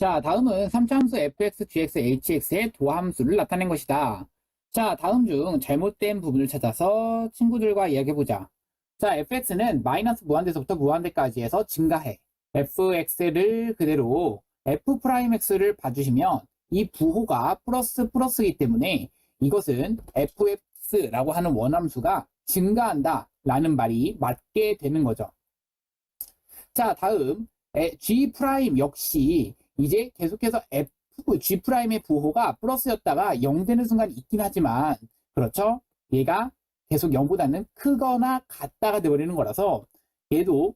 자, 다음은 3차함수 fx, gx, hx의 도함수를 나타낸 것이다. 자, 다음 중 잘못된 부분을 찾아서 친구들과 이야기해보자. 자, fx는 마이너스 무한대에서부터 무한대까지 해서 증가해. fx를 그대로 f'x를 봐주시면 이 부호가 플러스이기 때문에 이것은 fx라고 하는 원함수가 증가한다 라는 말이 맞게 되는 거죠. 자, 다음 G' 역시 이제 계속해서 G'의 부호가 플러스였다가 0 되는 순간이 있긴 하지만 그렇죠? 얘가 계속 0보다는 크거나 같다가 되어버리는 거라서 얘도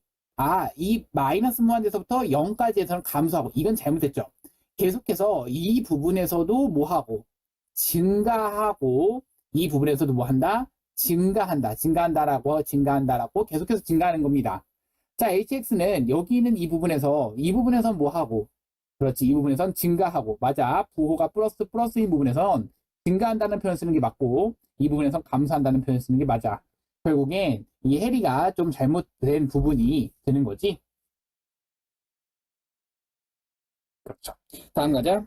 이 마이너스 무한대에서부터 0까지 해서는 감소하고 이건 잘못됐죠. 계속해서 이 부분에서도 뭐하고 증가하고 이 부분에서도 뭐한다? 증가한다라고 계속해서 증가하는 겁니다. 자, hx는 여기 있는 이 부분에선 뭐하고? 그렇지, 이 부분에선 증가하고. 맞아. 부호가 플러스인 부분에선 증가한다는 표현 쓰는 게 맞고, 이 부분에선 감소한다는 표현 쓰는 게 맞아. 결국엔 이 해리가 좀 잘못된 부분이 되는 거지. 그렇죠. 다음 가자.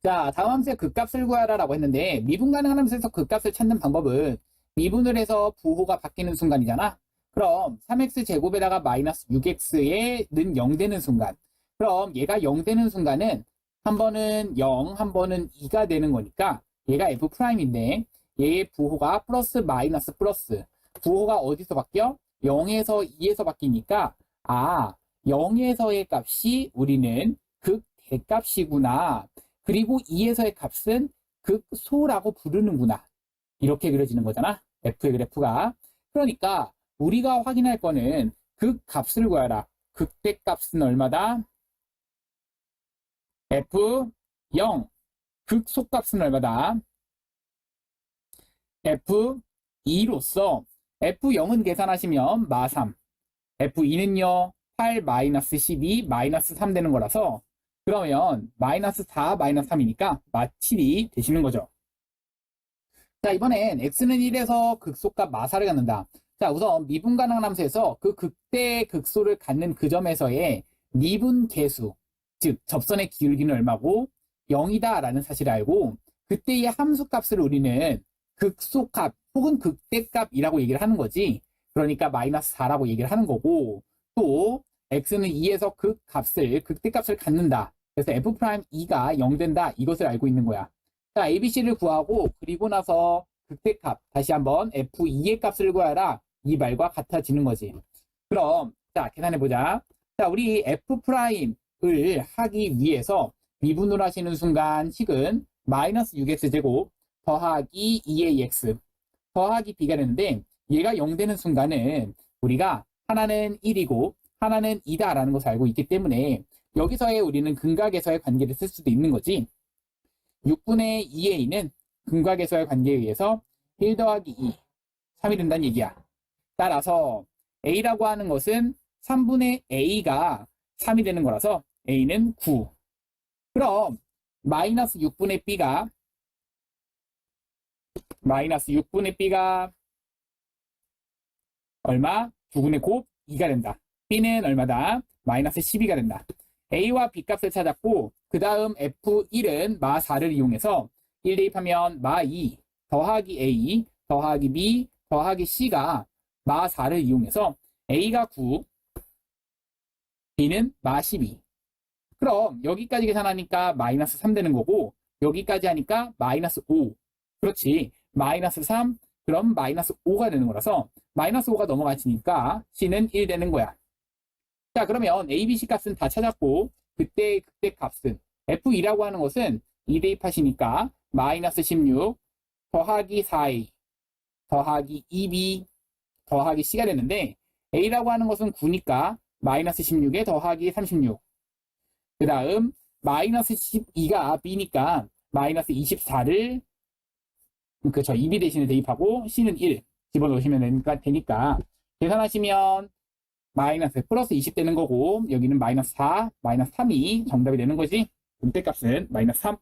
자, 다음 함수의 극값을 구하라 라고 했는데, 미분 가능한 함수에서 극값을 찾는 방법은 미분을 해서 부호가 바뀌는 순간이잖아. 그럼 3x제곱에다가 마이너스 6x에는 0 되는 순간. 그럼 얘가 0 되는 순간은 한 번은 0, 한 번은 2가 되는 거니까 얘가 f'인데 얘의 부호가 플러스 마이너스 플러스. 부호가 어디서 바뀌어? 0에서 2에서 바뀌니까 0에서의 값이 우리는 극대값이구나. 그리고 2에서의 값은 극소라고 부르는구나. 이렇게 그려지는 거잖아. f의 그래프가. 그러니까 우리가 확인할 거는 극값을 구하라. 극대값은 얼마다? f0. 극소값은 얼마다? f2로서 f0은 계산하시면 마3, f2는요 8 마이너스 12 마이너스 3 되는 거라서 그러면 마이너스 4 마이너스 3이니까 마7이 되시는 거죠. 자, 이번엔 x는 1에서 극소값 마4를 갖는다. 자, 우선 미분 가능한 함수에서 그 극대 극소를 갖는 그 점에서의 미분 계수, 즉 접선의 기울기는 얼마고 0이다 라는 사실을 알고 그때의 함수값을 우리는 극소값 혹은 극대값이라고 얘기를 하는 거지. 그러니까 마이너스 4라고 얘기를 하는 거고, 또 x는 2에서 극대값을 갖는다. 그래서 f'2가 0 된다. 이것을 알고 있는 거야. 자, ABC를 구하고 그리고 나서 극대값 다시 한번 F2의 값을 구하라. 이 말과 같아지는 거지. 그럼 자, 계산해보자. 자, 우리 F'을 하기 위해서 미분을 하시는 순간 식은 마이너스 6x제곱 더하기 2ax 더하기 b가 되는데 얘가 0 되는 순간은 우리가 하나는 1이고 하나는 2다 라는 것을 알고 있기 때문에 여기서의 우리는 근각에서의 관계를 쓸 수도 있는 거지. 6분의 2a는 근각에서의 관계에 의해서 1 더하기 2, 3이 된다는 얘기야. 따라서 a라고 하는 것은 3분의 a가 3이 되는 거라서 a는 9. 그럼 마이너스 6분의 b가 얼마? 9분의 곱 2가 된다. b는 얼마다? 마이너스 12가 된다. a와 b 값을 찾았고 그 다음 f1은 마4를 이용해서 1 대입하면 마2 더하기 a 더하기 b 더하기 c가 마4를 이용해서 a가 9 b는 마12. 그럼 여기까지 계산하니까 마이너스 3 되는 거고 여기까지 하니까 마이너스 5. 그렇지. 마이너스 3 그럼 마이너스 5가 되는 거라서 마이너스 5가 넘어가지니까 c는 1 되는 거야. 자, 그러면 A, B, C 값은 다 찾았고 그때 값은 F2라고 하는 것은 2 대입하시니까 마이너스 16 더하기 4A 더하기 2B 더하기 C가 되는데 A라고 하는 것은 9니까 마이너스 16에 더하기 36. 그 다음 마이너스 12가 B니까 마이너스 24를 그쵸 2B 대신에 대입하고 C는 1 집어넣으시면 되니까 계산하시면 마이너스 플러스 20 되는 거고 여기는 마이너스 4, 마이너스 3이 정답이 되는 거지. 극대값은 마이너스 3.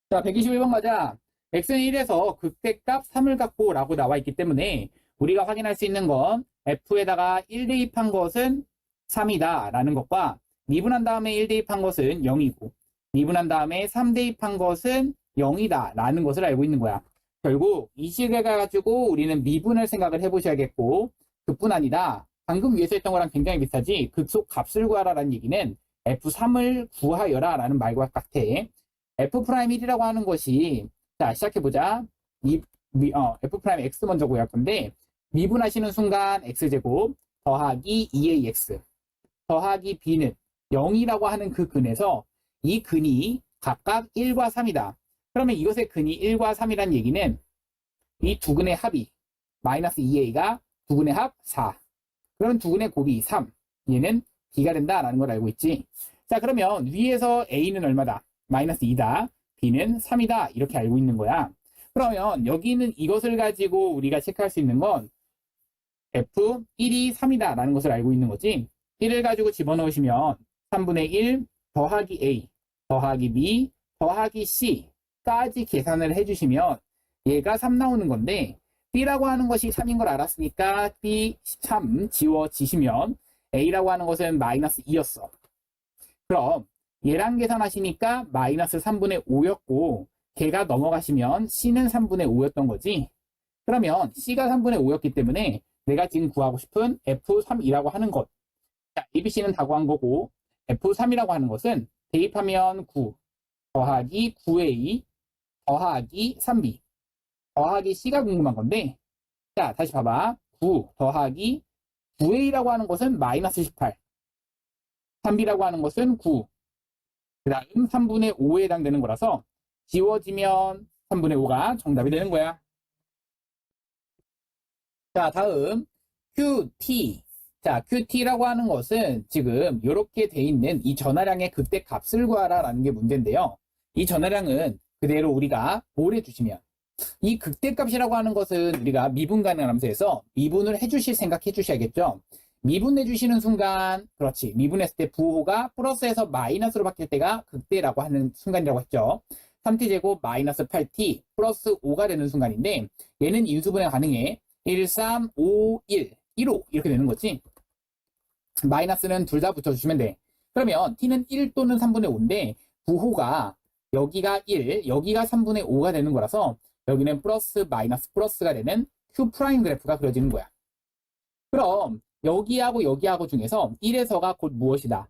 자, 121번 가자. x는 1에서 극대값 3을 갖고 라고 나와 있기 때문에 우리가 확인할 수 있는 건 f에다가 1 대입한 것은 3이다 라는 것과 미분한 다음에 1 대입한 것은 0이고 미분한 다음에 3 대입한 것은 0이다 라는 것을 알고 있는 거야. 결국 이 식을 가지고 우리는 미분을 생각을 해보셔야겠고, 그뿐 아니라 방금 위에서 했던 거랑 굉장히 비슷하지, 극속 값을 구하라 라는 얘기는 F3을 구하여라 라는 말과 같아. F'1이라고 하는 것이, 자 시작해보자. F'(x) 먼저 구할 건데, 미분하시는 순간 x제곱 더하기 2ax 더하기 b는 0이라고 하는 그 근에서 이 근이 각각 1과 3이다. 그러면 이것의 근이 1과 3이란 얘기는 이 두 근의 합이 마이너스 2a가 두 근의 합 4. 그러면 두 근의 곱이 3. 얘는 b가 된다라는 걸 알고 있지. 자, 그러면 위에서 a는 얼마다? 마이너스 2다. b는 3이다. 이렇게 알고 있는 거야. 그러면 여기는 이것을 가지고 우리가 체크할 수 있는 건 f1이 3이다 라는 것을 알고 있는 거지. 1을 가지고 집어넣으시면 3분의 1 더하기 a 더하기 b 더하기 c 까지 계산을 해주시면 얘가 3 나오는 건데, b라고 하는 것이 3인 걸 알았으니까 b 3 지워지시면 a라고 하는 것은 마이너스 2였어. 그럼 얘랑 계산하시니까 마이너스 3분의 5였고 걔가 넘어가시면 c는 3분의 5였던 거지. 그러면 c가 3분의 5였기 때문에 내가 지금 구하고 싶은 f3이라고 하는 것, 자, ABC는 다 구한 거고 f3이라고 하는 것은 대입하면 9 더하기 9a 더하기 3b 더하기 c가 궁금한 건데, 자 다시 봐봐. 9 더하기 9a라고 하는 것은 마이너스 18, 3b라고 하는 것은 9, 그 다음 3분의 5에 해당되는 거라서 지워지면 3분의 5가 정답이 되는 거야. 자, 다음 QT. 자, QT라고 하는 것은 지금 이렇게 돼 있는 이 전하량의 극대 값을 구하라 라는 게 문제인데요. 이 전하량은 그대로 우리가 볼해 주시면, 이 극대값이라고 하는 것은 우리가 미분 가능한 함수에서 미분을 해주실 생각해 주셔야겠죠. 미분해 주시는 순간, 그렇지, 미분했을 때 부호가 플러스에서 마이너스로 바뀔 때가 극대라고 하는 순간이라고 했죠. 3t제곱 마이너스 8t 플러스 5가 되는 순간인데, 얘는 인수분해 가능해. 1, 3, 5, 1, 1호 이렇게 되는 거지. 마이너스는 둘 다 붙여주시면 돼. 그러면 t는 1 또는 3분의 5인데 부호가 여기가 1, 여기가 3분의 5가 되는 거라서 여기는 플러스 마이너스 플러스가 되는 Q 프라임 그래프가 그려지는 거야. 그럼 여기하고 여기하고 중에서 1에서가 곧 무엇이다?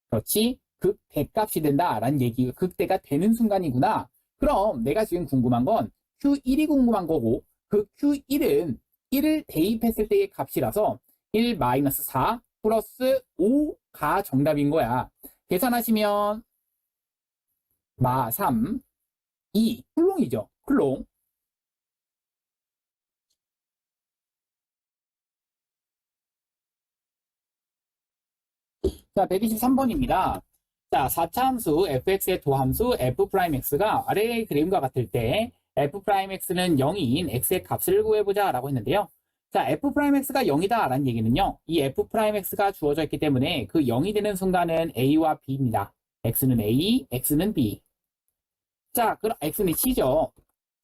그렇지, 극대값이 된다라는 얘기가 극대가 되는 순간이구나. 그럼 내가 지금 궁금한 건 Q1이 궁금한 거고, 그 Q1은 1을 대입했을 때의 값이라서 1 마이너스 4 플러스 5가 정답인 거야. 계산하시면 마 3, 2, 쿨롱이죠. 쿨롱. 자, 123번입니다. 자, 4차 함수 fx의 도함수 f'x가 아래의 그림과 같을 때 f'x는 0인 x의 값을 구해보자 라고 했는데요. 자, f'x가 0이다 라는 얘기는요, 이 f'x가 주어져 있기 때문에 그 0이 되는 순간은 a와 b입니다. x는 a, x는 b. 자, 그럼 x는 c죠.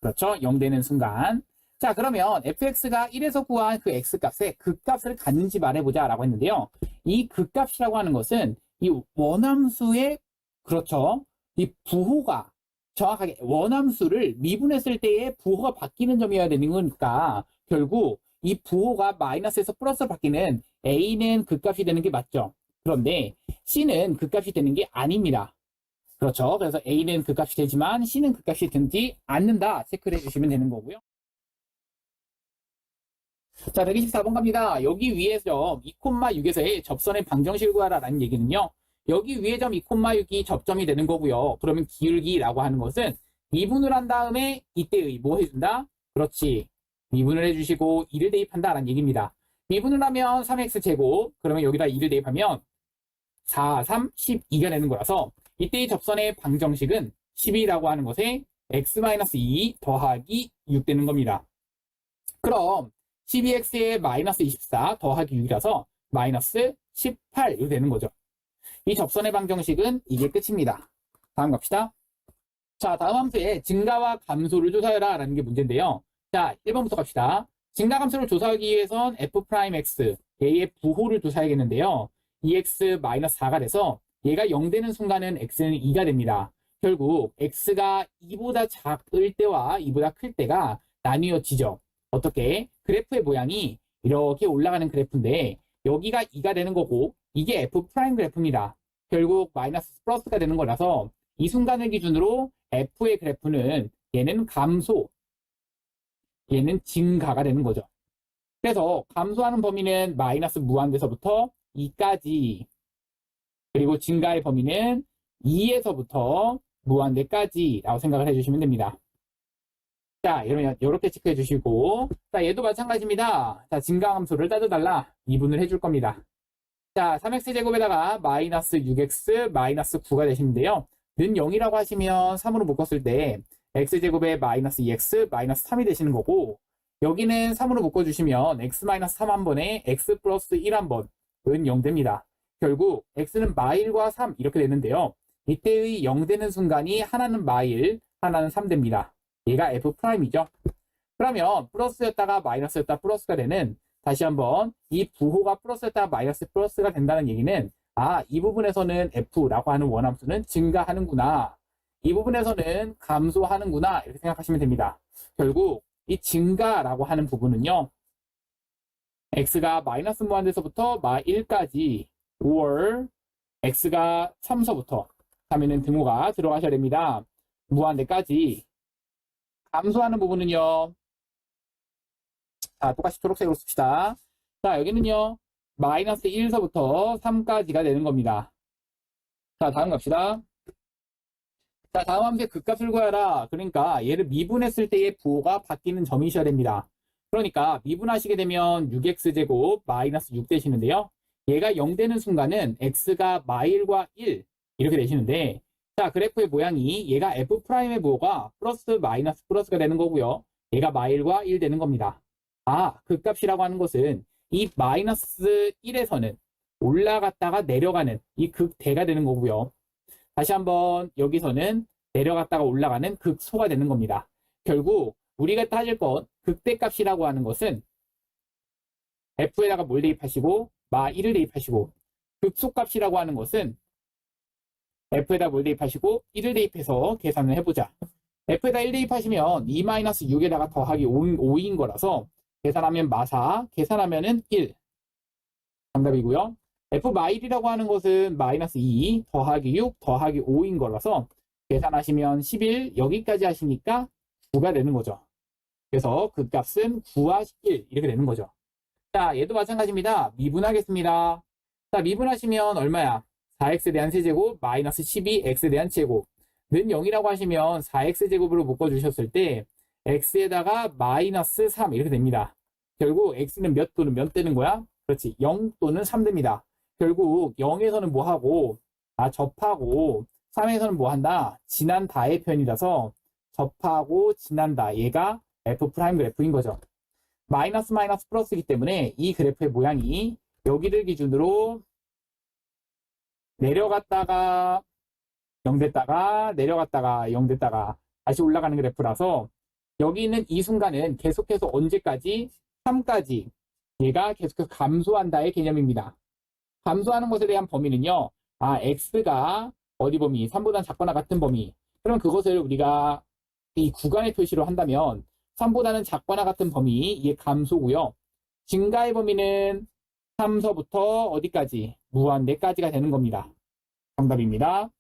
그렇죠, 0 되는 순간. 자, 그러면 fx가 1에서 구한 그 x값의 극값을 갖는지 말해보자 라고 했는데요. 이 극값이라고 하는 것은 이 원함수의, 그렇죠, 이 부호가 정확하게 원함수를 미분했을 때의 부호가 바뀌는 점이어야 되는 거니까 결국 이 부호가 마이너스에서 플러스로 바뀌는 a는 극값이 되는 게 맞죠. 그런데 c는 극값이 되는 게 아닙니다. 그렇죠. 그래서 a는 극값이 되지만 c는 극값이 되지 않는다 체크를 해주시면 되는 거고요. 자, 124번 갑니다. 여기 위에 점 2,6에서의 접선의 방정식을 구하라는 얘기는요, 여기 위에 점 2,6이 접점이 되는 거고요. 그러면 기울기라고 하는 것은 미분을 한 다음에 이때의 뭐 해준다? 그렇지, 미분을 해주시고 2를 대입한다라는 얘기입니다. 미분을 하면 3x제곱, 그러면 여기다 2를 대입하면 4, 3, 12가 되는 거라서 이때의 접선의 방정식은 12라고 하는 것에 x-2 더하기 6 되는 겁니다. 그럼 12x에 마이너스 24 더하기 6이라서 마이너스 18 이렇게 되는 거죠. 이 접선의 방정식은 이게 끝입니다. 다음 갑시다. 자, 다음 함수의 증가와 감소를 조사해라 라는 게 문제인데요. 자, 1번부터 갑시다. 증가함수를 조사하기 위해선 f'x, 얘의 부호를 조사해야겠는데요. 2x-4가 돼서 얘가 0 되는 순간은 x는 2가 됩니다. 결국 x가 2보다 작을 때와 2보다 클 때가 나뉘어지죠. 어떻게? 그래프의 모양이 이렇게 올라가는 그래프인데 여기가 2가 되는 거고 이게 f' 그래프입니다. 결국 마이너스 플러스가 되는 거라서 이 순간을 기준으로 f의 그래프는 얘는 감소, 얘는 증가가 되는 거죠. 그래서 감소하는 범위는 마이너스 무한대서부터 2까지, 그리고 증가의 범위는 2에서부터 무한대까지라고 생각을 해주시면 됩니다. 자, 이러면 이렇게 체크해 주시고, 자, 얘도 마찬가지입니다. 자, 증가함수를 따져달라. 2분을 해줄 겁니다. 자, 3x제곱에다가 마이너스 6x 마이너스 9가 되시는데요. 는 0이라고 하시면 3으로 묶었을 때 x제곱에 마이너스 2x 마이너스 3이 되시는 거고, 여기는 3으로 묶어주시면 x 마이너스 3 한 번에 x 플러스 1 한 번, 은 0 됩니다. 결국 x는 마일과 3 이렇게 되는데요. 이때의 0 되는 순간이 하나는 마일, 하나는 3 됩니다. 얘가 f'이죠. 그러면 플러스였다가 마이너스였다 플러스가 되는, 다시 한번 이 부호가 플러스였다가 마이너스 플러스가 된다는 얘기는 이 부분에서는 f라고 하는 원함수는 증가하는구나, 이 부분에서는 감소하는구나, 이렇게 생각하시면 됩니다. 결국 이 증가라고 하는 부분은요, x가 마이너스 무한대서부터 마1까지 or x가 3서부터 3에는 등호가 들어가셔야 됩니다. 무한대까지 감소하는 부분은요, 자, 똑같이 초록색으로 씁시다. 자, 여기는요, 마이너스 1서부터 3까지가 되는 겁니다. 자, 다음 갑시다. 자, 다음 함수의 극값을 구하라. 그러니까 얘를 미분했을 때의 부호가 바뀌는 점이셔야 됩니다. 그러니까 미분하시게 되면 6x제곱 마이너스 6 되시는데요. 얘가 0 되는 순간은 x가 마일과 1 이렇게 되시는데, 자, 그래프의 모양이 얘가 f'의 부호가 플러스 마이너스 플러스가 되는 거고요. 얘가 마일과 1 되는 겁니다. 극값이라고 하는 것은 이 마이너스 1에서는 올라갔다가 내려가는 이 극대가 되는 거고요. 다시 한번 여기서는 내려갔다가 올라가는 극소가 되는 겁니다. 결국 우리가 따질 것 극대값이라고 하는 것은 f에다가 뭘 대입하시고 마 1을 대입하시고, 극소값이라고 하는 것은 f에다 뭘 대입하시고 1을 대입해서 계산을 해보자. f에다 1 대입하시면 2-6에다가 더하기 5인 거라서 계산하면 마4, 계산하면은 1. 정답이고요. f-1이라고 하는 것은 마이너스 2 더하기 6 더하기 5인 거라서 계산하시면 11, 여기까지 하시니까 9가 되는 거죠. 그래서 그 값은 9와 11 이렇게 되는 거죠. 자, 얘도 마찬가지입니다. 미분하겠습니다. 자, 미분하시면 얼마야? 4x에 대한 세제곱 마이너스 12x에 대한 제곱 는 0이라고 하시면 4x제곱으로 묶어주셨을 때 x에다가 마이너스 3 이렇게 됩니다. 결국 x는 몇 또는 몇 되는 거야? 그렇지, 0 또는 3 됩니다. 결국 0에서는 뭐하고 접하고, 3에서는 뭐한다? 지난다의 표현이라서 접하고 지난다, 얘가 f' 그래프인 거죠. 마이너스 마이너스 플러스이기 때문에 이 그래프의 모양이 여기를 기준으로 내려갔다가 0 됐다가 내려갔다가 0 됐다가 다시 올라가는 그래프라서 여기는 이 순간은 계속해서 언제까지? 3까지 얘가 계속해서 감소한다의 개념입니다. 감소하는 것에 대한 범위는요, x가 어디 범위? 3보다 작거나 같은 범위. 그럼 그것을 우리가 이 구간의 표시로 한다면 3보다는 작거나 같은 범위, 이게 감소고요. 증가의 범위는 3서부터 어디까지? 무한대까지가 되는 겁니다. 정답입니다.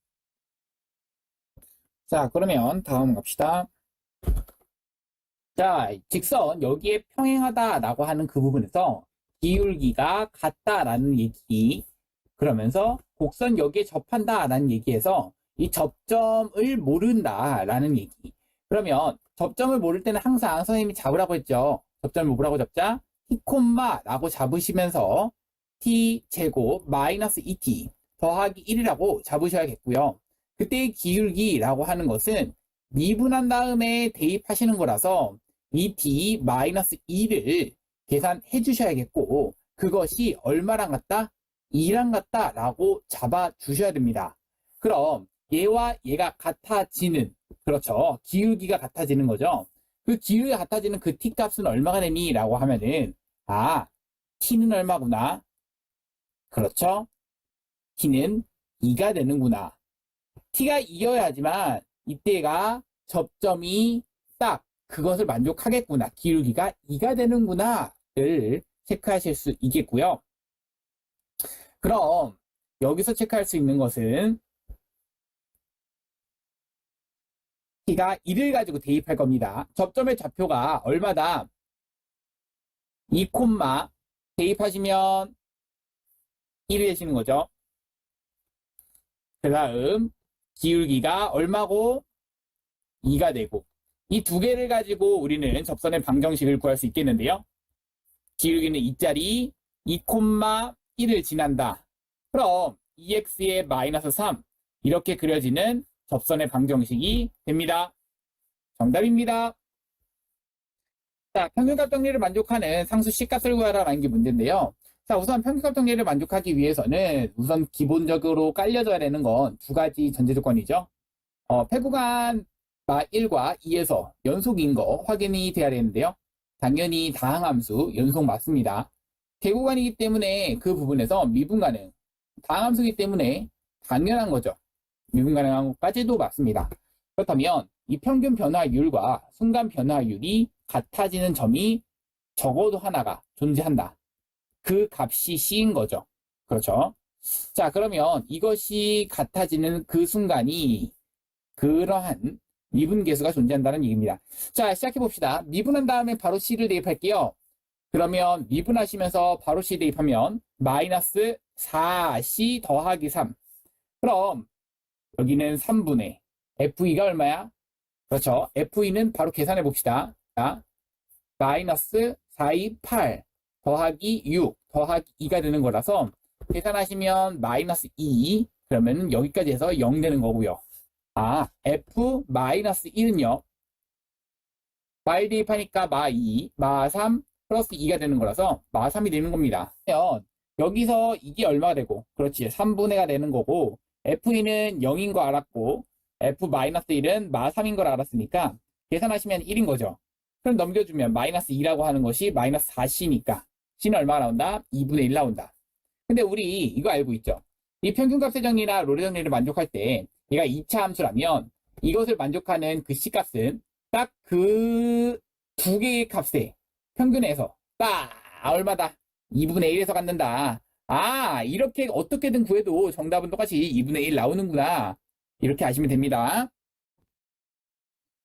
자, 그러면 다음 갑시다. 자, 직선 여기에 평행하다라고 하는 그 부분에서 기울기가 같다라는 얘기, 그러면서 곡선 여기에 접한다라는 얘기에서 이 접점을 모른다라는 얘기. 그러면 접점을 모를 때는 항상 선생님이 잡으라고 했죠. 접점을 뭐라고 잡자? t, 라고 잡으시면서 t제곱 마이너스 2t 더하기 1이라고 잡으셔야겠고요. 그때의 기울기라고 하는 것은 미분한 다음에 대입하시는 거라서 이 t 마이너스 2를 계산해 주셔야겠고, 그것이 얼마랑 같다? 2랑 같다 라고 잡아 주셔야 됩니다. 그럼 얘와 얘가 같아지는, 그렇죠, 기울기가 같아지는 거죠. 그 기울기가 같아지는 그 t 값은 얼마가 되니? 라고 하면은 아, t는 얼마구나. 그렇죠? t는 2가 되는구나. t가 2여야지만 이때가 접점이 딱 그것을 만족하겠구나. 기울기가 2가 되는구나를 체크하실 수 있겠고요. 그럼 여기서 체크할 수 있는 것은 t가 1을 가지고 대입할 겁니다. 접점의 좌표가 얼마다? 2, 대입하시면 1이 되시는 거죠. 그 다음 기울기가 얼마고? 2가 되고 이 두 개를 가지고 우리는 접선의 방정식을 구할 수 있겠는데요. 기울기는 2짜리 2, 1을 지난다. 그럼 2x의 마이너스 3 이렇게 그려지는 접선의 방정식이 됩니다. 정답입니다. 자, 평균값 정리를 만족하는 상수 C값을 구하라는 게 문제인데요. 자, 우선 평균값 정리를 만족하기 위해서는 우선 기본적으로 깔려져야 되는 건 두 가지 전제 조건이죠. 폐구간 1과 2에서 연속인 거 확인이 돼야 되는데요. 당연히 다항함수 연속 맞습니다. 개구간이기 때문에 그 부분에서 미분 가능. 다항함수이기 때문에 당연한 거죠. 미분 가능한 것까지도 맞습니다. 그렇다면 이 평균 변화율과 순간 변화율이 같아지는 점이 적어도 하나가 존재한다. 그 값이 C인 거죠. 그렇죠? 자, 그러면 이것이 같아지는 그 순간이 그러한 미분 계수가 존재한다는 얘기입니다. 자, 시작해 봅시다. 미분한 다음에 바로 C를 대입할게요. 그러면 미분하시면서 바로 C 대입하면 마이너스 4C 더하기 3. 그럼 여기는 3분의 FE가 얼마야? 그렇죠. FE는 바로 계산해 봅시다. 자, 마이너스 4, 8 더하기 6 더하기 2가 되는 거라서 계산하시면 마이너스 2 그러면 여기까지 해서 0 되는 거고요. 아, F 마이너스 1은요. 마일 대입하니까 마 2, 마 3 플러스 2가 되는 거라서 마 3이 되는 겁니다. 여기서 이게 얼마가 되고 그렇지 3분의가 되는 거고 FE는 0인 거 알았고 F 마이너스 1은 마 3인 걸 알았으니까 계산하시면 1인 거죠. 그럼 넘겨주면 마이너스 2라고 하는 것이 마이너스 4C니까 C는 얼마가 나온다? 2분의 1 나온다. 근데 우리 이거 알고 있죠? 이 평균값의 정리나 롤의 정리를 만족할 때 얘가 2차 함수라면 이것을 만족하는 그 C값은 딱 그 두 개의 값의 평균에서 딱 얼마다? 2분의 1에서 갖는다. 아, 이렇게 어떻게든 구해도 정답은 똑같이 2분의 1 나오는구나. 이렇게 아시면 됩니다.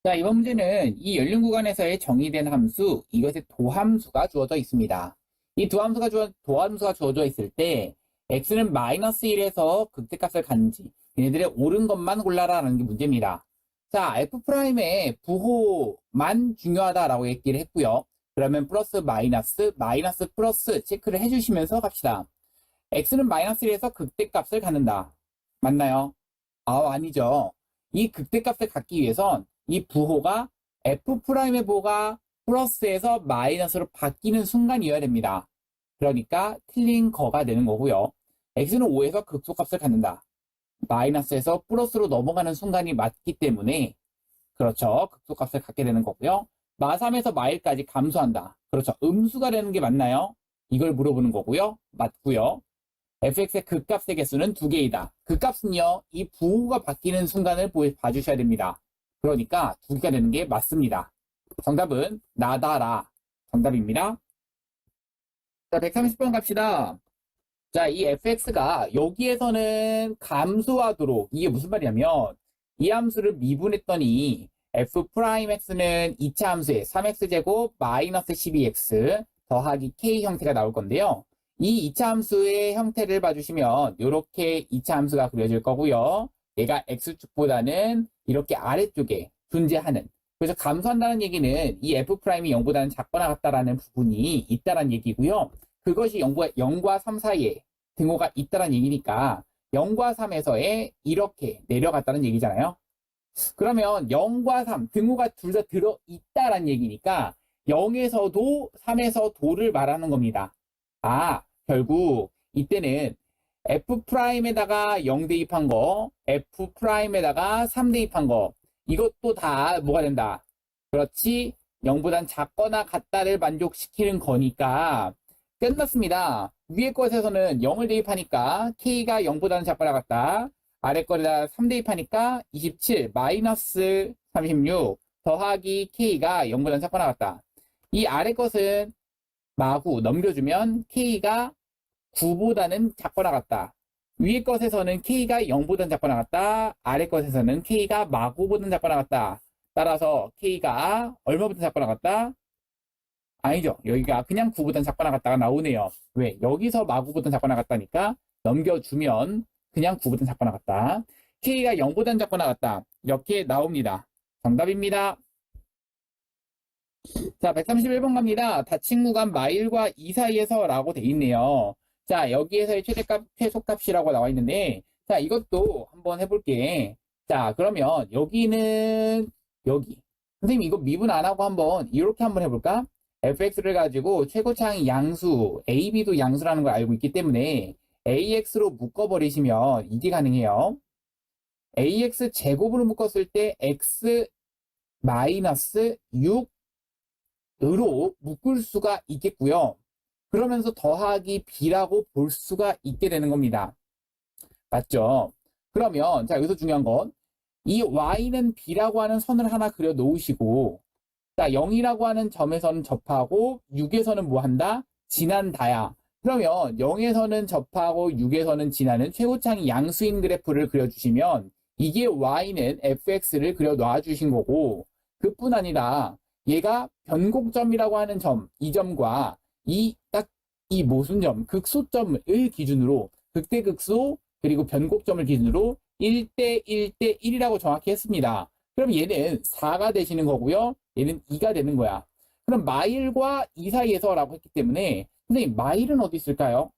자, 이번 문제는 이 연륜 구간에서의 정의된 함수, 이것의 도함수가 주어져 있습니다. 이 도함수가 주어져 있을 때 x는 마이너스 1에서 극대값을 갖는지 얘네들의 옳은 것만 골라라라는 게 문제입니다. 자, f'의 부호만 중요하다라고 얘기를 했고요. 그러면 플러스 마이너스 플러스 체크를 해주시면서 갑시다. x는 마이너스 1에서 극대값을 갖는다. 맞나요? 아, 아니죠. 이 극대값을 갖기 위해선 이 부호가 f'의 부호가 플러스에서 마이너스로 바뀌는 순간이어야 됩니다. 그러니까 틀린 거가 되는 거고요. x는 5에서 극소값을 갖는다. 마이너스에서 플러스로 넘어가는 순간이 맞기 때문에 그렇죠. 극소값을 갖게 되는 거고요. 마3에서 마1까지 감소한다. 그렇죠. 음수가 되는 게 맞나요? 이걸 물어보는 거고요. 맞고요. fx의 극값의 개수는 2개이다. 극값은요. 이 부호가 바뀌는 순간을 봐주셔야 됩니다. 그러니까 2개가 되는 게 맞습니다. 정답은 나다라. 정답입니다. 자, 130번 갑시다. 자, 이 fx가 여기에서는 감소하도록 이게 무슨 말이냐면 이 함수를 미분했더니 f'x는 2차 함수의 3x제곱 마이너스 12x 더하기 k 형태가 나올 건데요. 이 2차 함수의 형태를 봐주시면 이렇게 2차 함수가 그려질 거고요. 얘가 x축보다는 이렇게 아래쪽에 존재하는 그래서 감소한다는 얘기는 이 f'이 0보다는 작거나 같다라는 부분이 있다는 얘기고요. 그것이 0과 3 사이에 등호가 있다는 얘기니까 0과 3에서의 이렇게 내려갔다는 얘기잖아요. 그러면 0과 3 등호가 둘 다 들어있다는 얘기니까 0에서도 3에서 도를 말하는 겁니다. 아, 결국 이때는 f'에다가 0 대입한 거, f'에다가 3 대입한 거 이것도 다 뭐가 된다? 그렇지, 0보단 작거나 같다를 만족시키는 거니까 끝났습니다. 위에 것에서는 0을 대입하니까 K가 0보다는 작거나 같다. 아래 거에다 3 대입하니까 27 마이너스 36 더하기 K가 0보다는 작거나 같다. 이 아래 것은 마구 넘겨주면 K가 9보다는 작거나 같다. 위에 것에서는 K가 0보다는 작거나 같다. 아래 것에서는 K가 마구보다는 작거나 같다. 따라서 K가 얼마보다 작거나 같다? 아니죠. 여기가 그냥 9보다는 작거나 같다가 나오네요. 왜? 여기서 마구보다는 작거나 같다니까 넘겨주면 그냥 9보다는 작거나 같다. K가 0보다는 작거나 같다. 이렇게 나옵니다. 정답입니다. 자, 131번 갑니다. 닫힌 구간 마일과 2 사이에서 라고 돼 있네요. 자, 여기에서의 최대값, 최소값이라고 나와 있는데, 자, 이것도 한번 해볼게. 자, 그러면 여기는 여기. 선생님, 이거 미분 안 하고 한번 이렇게 한번 해볼까? fx를 가지고 최고차항이 양수, ab도 양수라는 걸 알고 있기 때문에 ax로 묶어버리시면 이게 가능해요. ax 제곱으로 묶었을 때 x 마이너스 6으로 묶을 수가 있겠고요. 그러면서 더하기 b라고 볼 수가 있게 되는 겁니다. 맞죠? 그러면 자 여기서 중요한 건 이 y는 b라고 하는 선을 하나 그려 놓으시고 자 0이라고 하는 점에서는 접하고 6에서는 뭐 한다? 지난다야. 그러면 0에서는 접하고 6에서는 지나는 최고차항이 양수인 그래프를 그려주시면 이게 y는 fx를 그려 놔주신 거고 그뿐 아니라 얘가 변곡점이라고 하는 점, 이 점과 이 모순점, 극소점을 기준으로 극대극소 그리고 변곡점을 기준으로 1대 1대 1이라고 정확히 했습니다. 그럼 얘는 4가 되시는 거고요. 얘는 2가 되는 거야. 그럼 마일과 2 사이에서 라고 했기 때문에 선생님 마일은 어디 있을까요?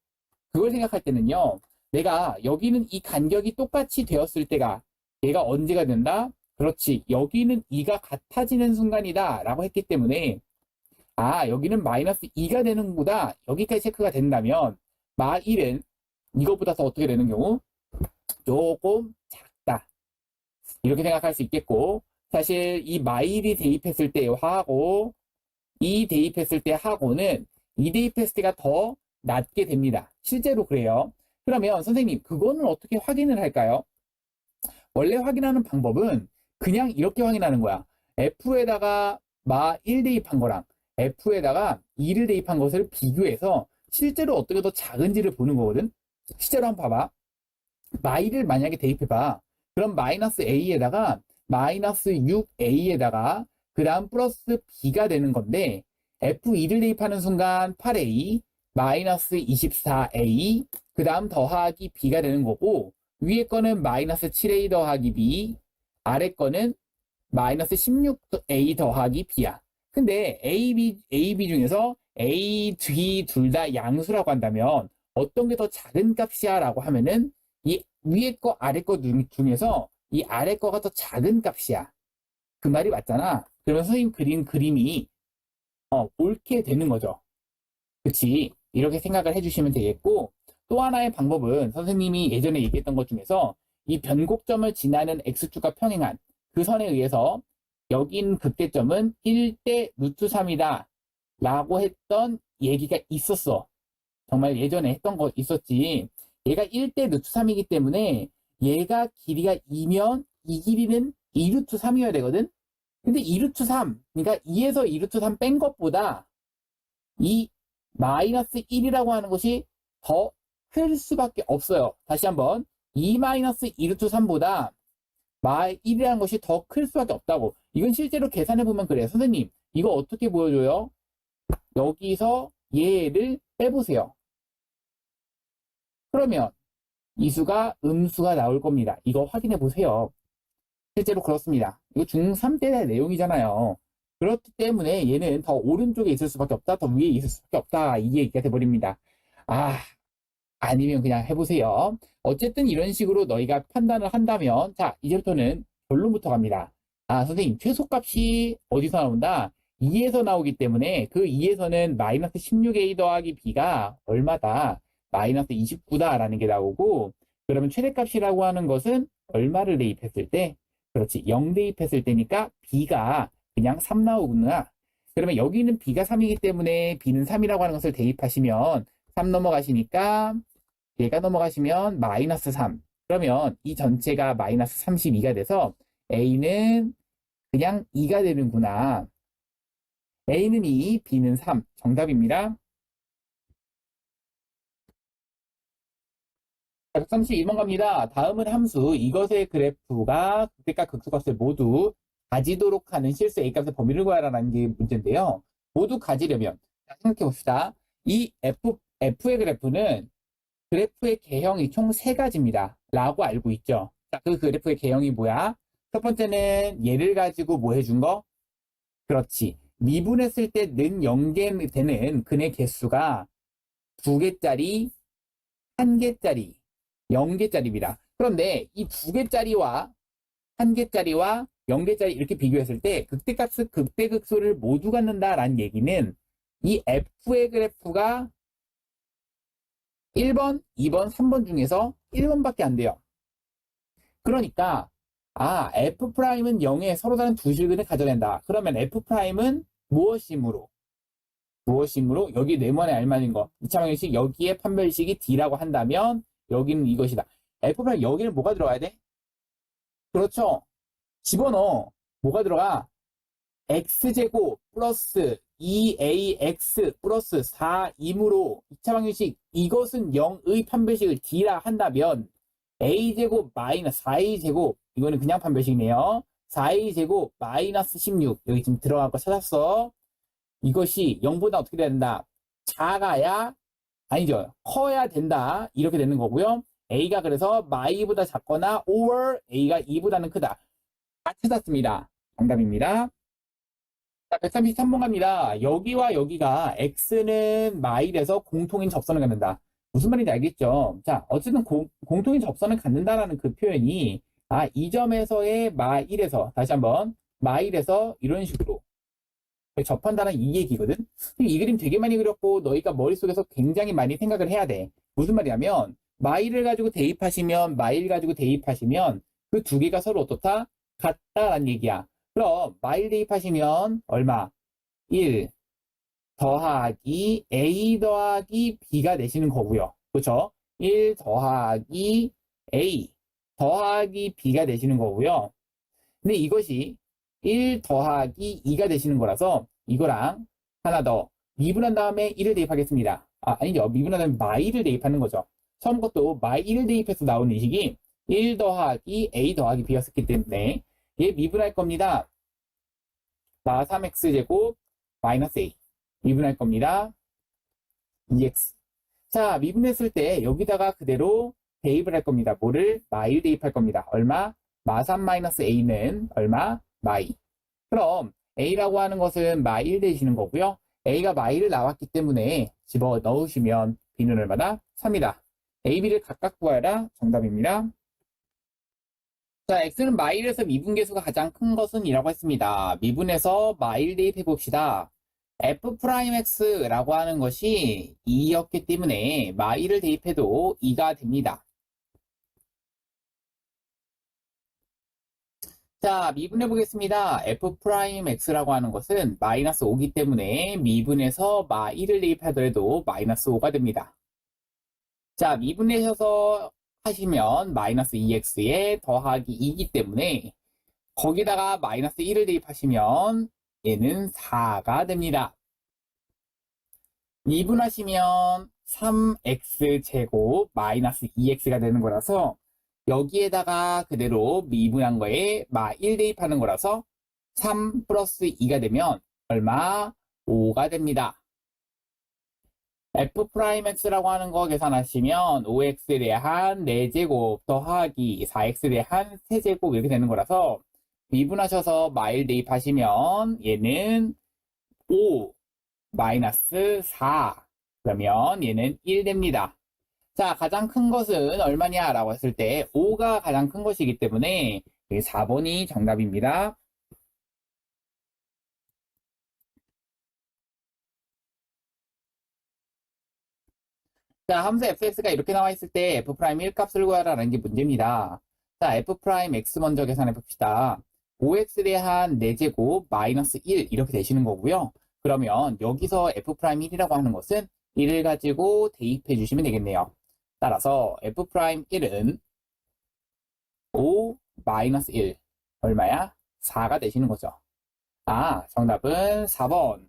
그걸 생각할 때는요. 내가 여기는 이 간격이 똑같이 되었을 때가 얘가 언제가 된다? 그렇지. 여기는 2가 같아지는 순간이다 라고 했기 때문에 아 여기는 마이너스 2가 되는구나. 여기까지 체크가 된다면 마1은 이것보다 더 어떻게 되는 경우? 조금 작다. 이렇게 생각할 수 있겠고 사실 이 마일이 대입했을 때하고 이 대입했을 때하고는 이 대입했을 때가 더 낮게 됩니다. 실제로 그래요. 그러면 선생님 그거는 어떻게 확인을 할까요? 원래 확인하는 방법은 그냥 이렇게 확인하는 거야. F에다가 마 1 대입한 거랑 F에다가 2를 대입한 것을 비교해서 실제로 어떻게 더 작은지를 보는 거거든. 실제로 한번 봐봐. 마이를 만약에 대입해봐. 그럼 마이너스 A에다가 마이너스 6A에다가 그 다음 플러스 B가 되는 건데 F2를 대입하는 순간 8A 마이너스 24A 그 다음 더하기 B가 되는 거고 위에 거는 마이너스 7A 더하기 B 아래 거는 마이너스 16A 더하기 B야. 근데 AB 중에서 A, D 둘 다 양수라고 한다면 어떤 게 더 작은 값이야 라고 하면은 이 위에 거 아래 거 중에서 이 아래 거가 더 작은 값이야. 그 말이 맞잖아. 그러면 선생님 그린 그림이 옳게 되는 거죠. 그치? 이렇게 생각을 해주시면 되겠고 또 하나의 방법은 선생님이 예전에 얘기했던 것 중에서 이 변곡점을 지나는 x축과 평행한 그 선에 의해서 여긴 극대점은 1대 루트 3이다 라고 했던 얘기가 있었어. 정말 예전에 했던 거 있었지. 얘가 1대 루트 3이기 때문에 얘가 길이가 2면 이 길이는 2루트 3이어야 되거든. 근데 2루트 3, 그러니까 2에서 2루트 3 뺀 것보다 이 마이너스 1이라고 하는 것이 더 클 수밖에 없어요. 다시 한번 2 마이너스 2루트 3보다 마 1이라는 것이 더 클 수밖에 없다고. 이건 실제로 계산해보면 그래요. 선생님 이거 어떻게 보여줘요? 여기서 얘를 빼보세요. 그러면 이 수가 음수가 나올 겁니다. 이거 확인해 보세요. 실제로 그렇습니다. 이거 중3 때 내용이잖아요. 그렇기 때문에 얘는 더 오른쪽에 있을 수밖에 없다. 더 위에 있을 수밖에 없다. 이 얘기가 돼버립니다. 아니면 그냥 해보세요. 어쨌든 이런 식으로 너희가 판단을 한다면 자 이제부터는 결론부터 갑니다. 선생님 최소값이 어디서 나온다? 2에서 나오기 때문에 그 2에서는 마이너스 16A 더하기 B가 얼마다? 마이너스 29다 라는 게 나오고 그러면 최대값이라고 하는 것은 얼마를 대입했을 때? 그렇지 0 대입했을 때니까 B가 그냥 3 나오구나. 그러면 여기는 b가 3이기 때문에 b는 3이라고 하는 것을 대입하시면 3 넘어가시니까 얘가 넘어가시면 마이너스 3. 그러면 이 전체가 마이너스 32가 돼서 a는 그냥 2가 되는구나. a는 2, b는 3. 정답입니다. 132번 갑니다. 다음은 함수 이것의 그래프가 극대값 극소값을 모두 가지도록 하는 실수 A값의 범위를 구하라는 게 문제인데요. 모두 가지려면 생각해 봅시다. 이 F의 그래프는 그래프의 개형이 총 3가지입니다. 라고 알고 있죠. 자, 그 그래프의 개형이 뭐야? 첫 번째는 얘를 가지고 뭐 해준 거? 그렇지. 미분했을 때 는 0개 되는 근의 개수가 2개짜리, 1개짜리, 0개짜리입니다. 그런데 이 2개짜리와 1개짜리와 0개짜리 이렇게 비교했을 때 극대값, 극대극소를 모두 갖는다라는 얘기는 이 F의 그래프가 1번, 2번, 3번 중에서 1번밖에 안 돼요. 그러니까 F'은 0에 서로 다른 두 실근을 가져낸다. 그러면 F'은 무엇이므로? 여기 네모안에 알맞은 거. 2차 방정식 여기에 판별식이 D라고 한다면 여기는 이것이다. F' 여기는 뭐가 들어가야 돼? 그렇죠. 집어넣어. 뭐가 들어가? x제곱 플러스 2ax 플러스 4임으로 2차 방정식 이것은 0의 판별식을 D라 한다면 a제곱 마이너스 4a제곱 이거는 그냥 판별식이네요. 4a제곱 마이너스 16 여기 지금 들어간 거 찾았어. 이것이 0보다 어떻게 돼야 된다? 작아야 아니죠. 커야 된다. 이렇게 되는 거고요. a가 그래서 마이보다 작거나 or a가 2보다는 크다. 다 찾았습니다. 정답입니다. 자, 133번 갑니다. 여기와 여기가 x는 마일에서 공통인 접선을 갖는다. 무슨 말인지 알겠죠? 자, 어쨌든 공통인 접선을 갖는다라는 그 표현이 이 점에서의 마일에서 다시 한번 마일에서 이런 식으로 접한다는 이 얘기거든. 이 그림 되게 많이 그렸고 너희가 머릿속에서 굉장히 많이 생각을 해야 돼. 무슨 말이냐면 마일을 가지고 대입하시면 마일 가지고 대입하시면 그 두 개가 서로 어떻다? 같다라는 얘기야. 그럼 마일 대입하시면 얼마? 1 더하기 a 더하기 b가 되시는 거고요. 그렇죠? 1 더하기 a 더하기 b가 되시는 거고요. 근데 이것이 1 더하기 2가 되시는 거라서 이거랑 하나 더 미분한 다음에 1을 대입하겠습니다. 아니죠. 미분한 다음에 마이를 대입하는 거죠. 처음 것도 마이를 대입해서 나온 이 식이 1 더하기 a 더하기 b였기 때문에 얘 미분할 겁니다. 마 3x제곱 마이너스 a 미분할 겁니다. 2x. 자, 미분했을 때 여기다가 그대로 대입을 할 겁니다. 뭐를? 마이를 대입할 겁니다. 얼마? 마 3 마이너스 a는 얼마? 마이. 그럼 a라고 하는 것은 마일 되시는 거고요. a가 마일을 나왔기 때문에 집어 넣으시면 b는 얼마다? 3이다. a, b를 각각 구하라. 정답입니다. 자, x는 마일에서 미분계수가 가장 큰 것은 이라고 했습니다. 미분에서 마일 대입해 봅시다. f'x라고 하는 것이 2였기 때문에 마일을 대입해도 2가 됩니다. 자, 미분해 보겠습니다. f'x라고 하는 것은 마이너스 5기 때문에 미분해서 마1을 대입하더라도 마이너스 5가 됩니다. 자, 미분해셔서 하시면 마이너스 2x에 더하기 2기 때문에 거기다가 마이너스 1을 대입하시면 얘는 4가 됩니다. 미분하시면 3x제곱 마이너스 2x가 되는 거라서 여기에다가 그대로 미분한 거에 마1 대입하는 거라서 3 플러스 2가 되면 얼마? 5가 됩니다. f'x라고 하는 거 계산하시면 5x에 대한 4제곱 더하기 4x에 대한 3제곱 이렇게 되는 거라서 미분하셔서 마1 대입하시면 얘는 5 마이너스 4 그러면 얘는 1 됩니다. 자, 가장 큰 것은 얼마냐 라고 했을 때 5가 가장 큰 것이기 때문에 4번이 정답입니다. 자, 함수 fx가 이렇게 나와 있을 때 f' 1값을 구하라는 게 문제입니다. 자, f'x 먼저 계산해 봅시다. 5x에 대한 4제곱 마이너스 1 이렇게 되시는 거고요. 그러면 여기서 f'1이라고 하는 것은 1을 가지고 대입해 주시면 되겠네요. 따라서 f'1은 5 마이너스 1 얼마야? 4가 되시는 거죠. 아, 정답은 4번.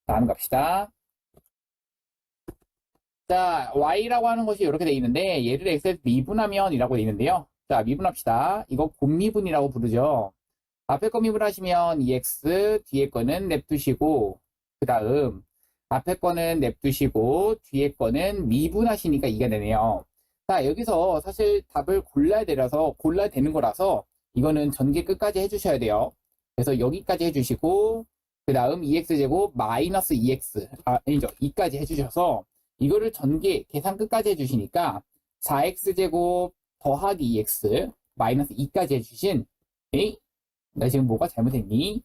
다음 갑시다. 자, y라고 하는 것이 이렇게 돼 있는데 얘를 x에 미분하면이라고 돼 있는데요. 자, 미분합시다. 이거 곱미분이라고 부르죠. 앞에 거 미분하시면 2x, 뒤에 거는 냅두시고 그 다음 앞에 거는 냅두시고 뒤에 거는 미분하시니까 2가 되네요. 자, 여기서 사실 답을 골라야 되는 거라서 이거는 전개 끝까지 해주셔야 돼요. 그래서 여기까지 해주시고 그 다음 2x제곱 마이너스 2x 아니죠, 2까지 해주셔서 이거를 전개 계산 끝까지 해주시니까 4x제곱 더하기 2x 마이너스 2까지 해주신 에이? 나 지금 뭐가 잘못했니?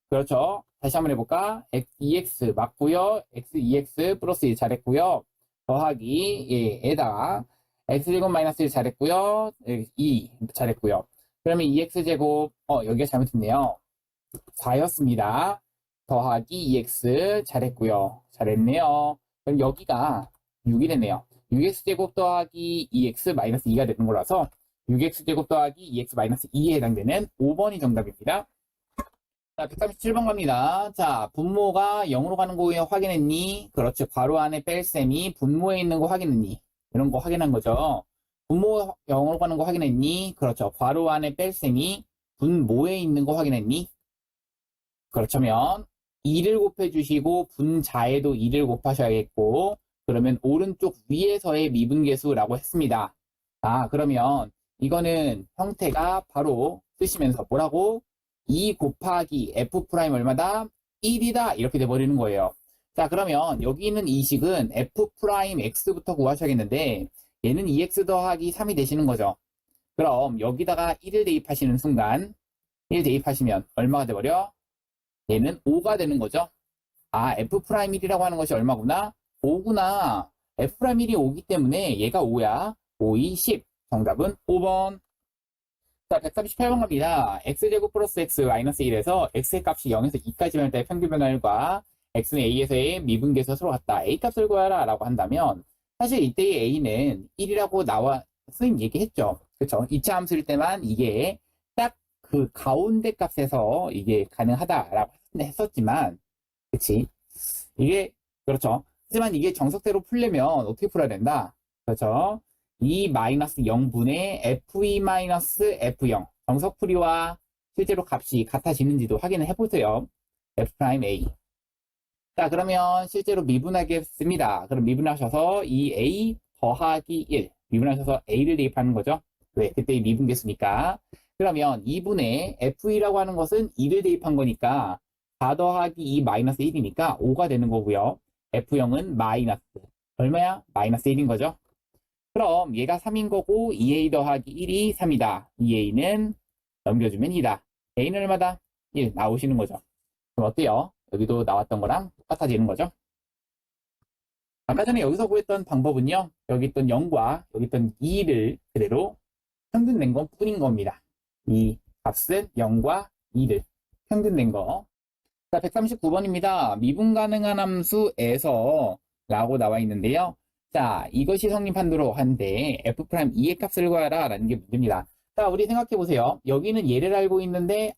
그렇죠. 다시 한번 해볼까? x2x 맞고요. x2x 플러스 1 잘했고요. 더하기 에다가 x제곱 마이너스 1 잘했고요. 2 잘했고요. 그러면 2x제곱 여기가 잘못했네요. 4였습니다. 더하기 2x 잘했고요. 잘했네요. 그럼 여기가 6이 되네요. 6x제곱 더하기 2x 마이너스 2가 되는 거라서 6x제곱 더하기 2x 마이너스 2에 해당되는 5번이 정답입니다. 자, 137번 갑니다. 자, 분모가 0으로 가는 거 확인했니? 그렇죠. 괄호 안에 뺄셈이 분모에 있는 거 확인했니? 이런 거 확인한 거죠. 분모 0으로 가는 거 확인했니? 그렇죠. 괄호 안에 뺄셈이 분모에 있는 거 확인했니? 그렇다면 2를 곱해주시고 분자에도 2를 곱하셔야겠고 그러면 오른쪽 위에서의 미분계수라고 했습니다. 아, 그러면 이거는 형태가 바로 쓰시면서 뭐라고? 2 곱하기 f' 얼마다? 1이다 이렇게 돼버리는 거예요. 자, 그러면 여기 있는 이 식은 f'x부터 구하셔야겠는데 얘는 2x 더하기 3이 되시는 거죠. 그럼 여기다가 1을 대입하시는 순간 1 대입하시면 얼마가 돼버려? 얘는 5가 되는 거죠. 아, f'1이라고 하는 것이 얼마구나? 5구나. f'1이 5기 때문에 얘가 5야. 5, 2, 10. 정답은 5번. 자, 138번 갑니다. x제곱 플러스 x 마이너스 1에서 x의 값이 0에서 2까지 변할 때 평균 변화율과 x는 a에서의 미분계에서 서로 같다. a 값을 구하라 라고 한다면 사실 이때의 a는 1이라고 선생님 얘기했죠. 그쵸? 2차 함수일 때만 이게 딱 그 가운데 값에서 이게 가능하다라고 했었지만 그치? 이게 그렇죠. 하지만 이게 정석대로 풀려면 어떻게 풀어야 된다? 그렇죠? 2 마이너스 0분의 f2 마이너스 f0 정석풀이와 실제로 값이 같아지는지도 확인을 해보세요. f'A. 자, 그러면 실제로 미분하겠습니다. 그럼 미분하셔서 이 a 더하기 1 미분하셔서 a를 대입하는 거죠. 왜? 그때 미분계수니까. 그러면 2분의 f2라고 하는 것은 2를 대입한 거니까 4 더하기 2 마이너스 1이니까 5가 되는 거고요. f0은 마이너스 얼마야? 마이너스 1인 거죠. 그럼 얘가 3인 거고 2a 더하기 1이 3이다. 2a는 넘겨주면 2다. a는 얼마다? 1 나오시는 거죠. 그럼 어때요? 여기도 나왔던 거랑 똑같아지는 거죠. 아까 전에 여기서 구했던 방법은요. 여기 있던 0과 여기 있던 2를 그대로 평균 낸 것 뿐인 겁니다. 이 값은 0과 2를 평균 낸 거. 자, 139번입니다. 미분 가능한 함수에서 라고 나와 있는데요. 자, 이것이 성립한도로 한데 f'2의 값을 구하라 라는 게 문제입니다. 자, 우리 생각해 보세요. 여기는 얘를 알고 있는데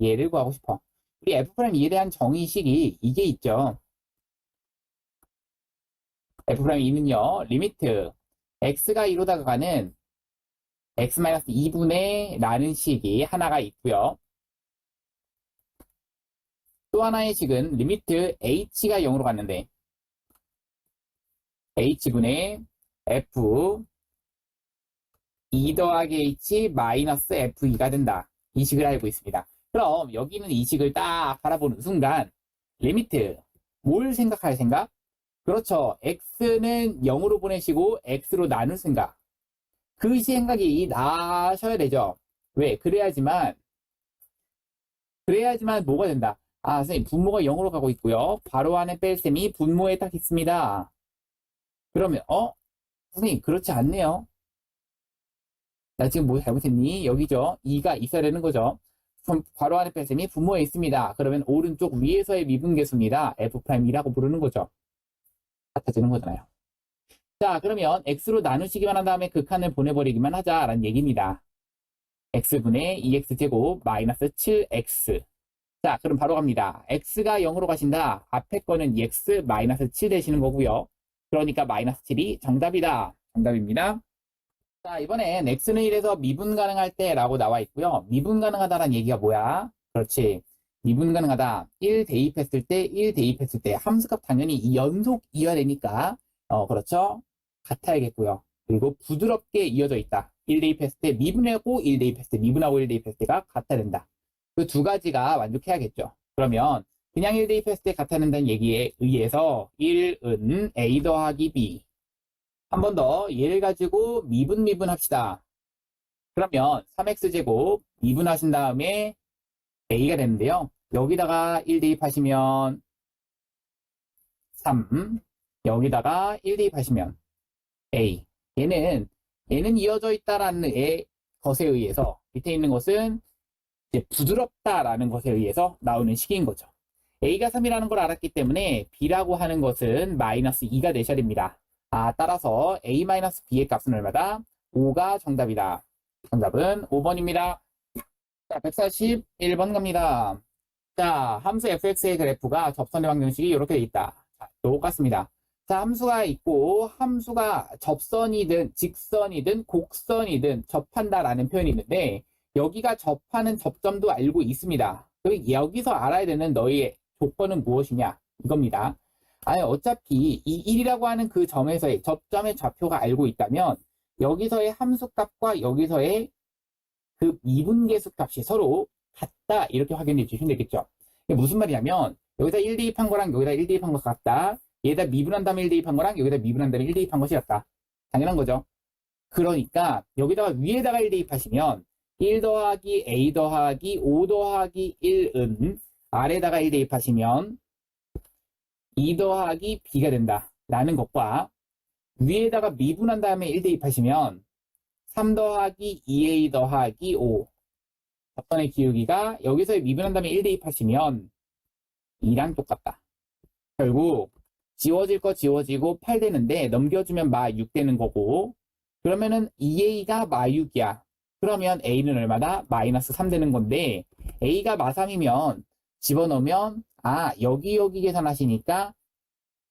얘를 구하고 싶어. 우리 f'2에 대한 정의식이 이게 있죠. f'2는요. 리미트 x가 2로 다가가는 x-2분의 라는 식이 하나가 있고요. 또 하나의 식은 리미트 h가 0으로 갔는데 h분의 f 2 더하기 h 마이너스 f2가 된다. 이 식을 알고 있습니다. 그럼 여기는 이 식을 딱 바라보는 순간 리미트 뭘 생각할 생각? 그렇죠. x는 0으로 보내시고 x로 나눌 생각. 그 생각이 나셔야 되죠. 왜? 그래야지만 뭐가 된다. 아, 선생님 분모가 0으로 가고 있고요. 괄호 안에 뺄셈이 분모에 딱 있습니다. 그러면 선생님 그렇지 않네요. 나 지금 뭐 잘못했니? 여기죠. 2가 있어야 되는 거죠. 괄호 안에 뺄셈이 분모에 있습니다. 그러면 오른쪽 위에서의 미분계수입니다. F'이라고 부르는 거죠. 같아지는 거잖아요. 자, 그러면 x로 나누시기만 한 다음에 극한을 보내버리기만 하자라는 얘기입니다. x분의 2x제곱 마이너스 7x. 자, 그럼 바로 갑니다. x가 0으로 가신다. 앞에 거는 2x 마이너스 7 되시는 거고요. 그러니까 마이너스 7이 정답이다. 정답입니다. 자, 이번엔 x는 1에서 미분 가능할 때라고 나와 있고요. 미분 가능하다라는 얘기가 뭐야? 그렇지. 미분 가능하다. 1 대입했을 때, 1 대입했을 때 함수값 당연히 연속이어야 되니까 그렇죠. 같아야겠고요. 그리고 부드럽게 이어져 있다. 1 대입했을 때 미분하고 1 대입했을 때 미분하고 1 대입했을 때가 같아야 된다. 그 두 가지가 만족해야겠죠. 그러면 그냥 1 대입했을 때 같아야 된다는 얘기에 의해서 1은 a 더하기 b. 한 번 더 얘를 가지고 미분 합시다. 그러면 3x제곱 미분하신 다음에 a가 되는데요. 여기다가 1 대입하시면 3, 여기다가 1 대입하시면 a. 얘는 이어져 있다라는 것에 의해서 밑에 있는 것은 이제 부드럽다라는 것에 의해서 나오는 식인 거죠. a가 3이라는 걸 알았기 때문에 b라고 하는 것은 마이너스 2가 되셔야 됩니다. 따라서 a-b의 값은 얼마다? 5가 정답이다. 정답은 5번입니다. 자, 141번 갑니다. 자, 함수 fx의 그래프가 접선의 방정식이 이렇게 돼 있다. 자, 똑같습니다. 자, 함수가 있고 함수가 접선이든 직선이든 곡선이든 접한다라는 표현이 있는데 여기가 접하는 접점도 알고 있습니다. 그리고 여기서 알아야 되는 너희의 조건은 무엇이냐? 이겁니다. 어차피 이 1이라고 하는 그 점에서의 접점의 좌표가 알고 있다면 여기서의 함수값과 여기서의 그 미분계수 값이 서로 같다 이렇게 확인해 주시면 되겠죠. 이게 무슨 말이냐면 여기다 1 대입한 거랑 여기다 1 대입한 것 같다. 얘다 미분한 다음에 1 대입한 거랑 여기다 미분한 다음에 1 대입한 것이 같다. 당연한 거죠. 그러니까 여기다가 위에다가 1 대입하시면 1 더하기 a 더하기 5 더하기 1은 아래다가 1 대입하시면 2 더하기 b가 된다 라는 것과 위에다가 미분한 다음에 1 대입하시면 3 더하기 2a 더하기 5 접선의 기울기가 여기서 미분한 다음에 1 대입하시면 2랑 똑같다. 결국 지워질 거 지워지고 8 되는데 넘겨주면 마6 되는 거고 그러면은 2a가 마6이야. 그러면 a는 얼마다? 마이너스 3 되는 건데 a가 마3이면 집어넣으면 여기 계산하시니까